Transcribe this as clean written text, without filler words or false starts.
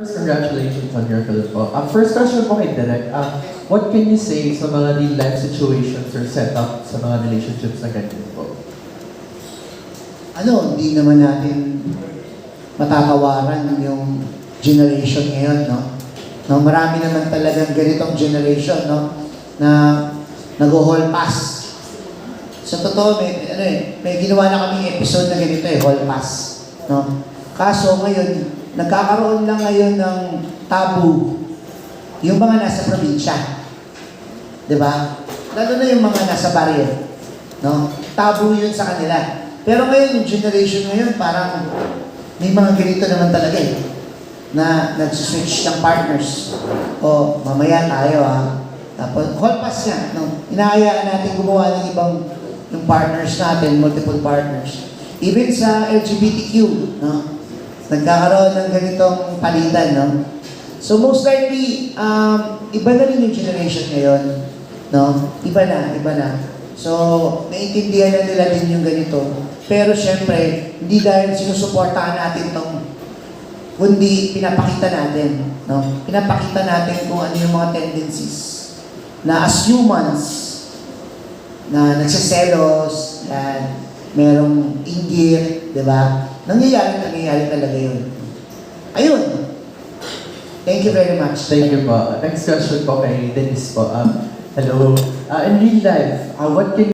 Congratulations on your film po. First question po kay Direk. What can you say sa mga real-life situations or setup sa mga relationships na ganyan po? Hindi naman natin matatawaran yung generation ngayon, no? No, marami naman talagang ganitong generation, no? Na nag-hall pass. Sa totoo, may ginawa na kaming episode na ganito hall pass, no? Kaso ngayon, nagkakaroon lang ngayon ng tabu yung mga nasa probinsya. 'Di ba? Lalo na yung mga nasa baryo, no? Tabu yun sa kanila. Pero ngayon, yung generation ngayon, parang may mga ganito naman talaga na nagsiswitch ng partners. O, mamaya tayo Tapos, hall pass yan. No? Inaayaan natin gumawa ng ibang yung partners natin, multiple partners. Even sa LGBTQ, no? Nagkakaroon ng ganitong palitan, no? So, most likely, iba na rin yung generation ngayon, no? Iba na. So, naiintindihan na nila din yung ganito. Pero syempre, hindi dahil sinusuportahan natin itong, kundi pinapakita natin. No? Pinapakita natin kung ano yung mga tendencies na as humans, na nagsiselos, na merong inggit, di ba? Nangyayari talaga yun. Ayun. Thank you very much. Thank you po. Next question po kay Dennis po. Hello. In real life, what can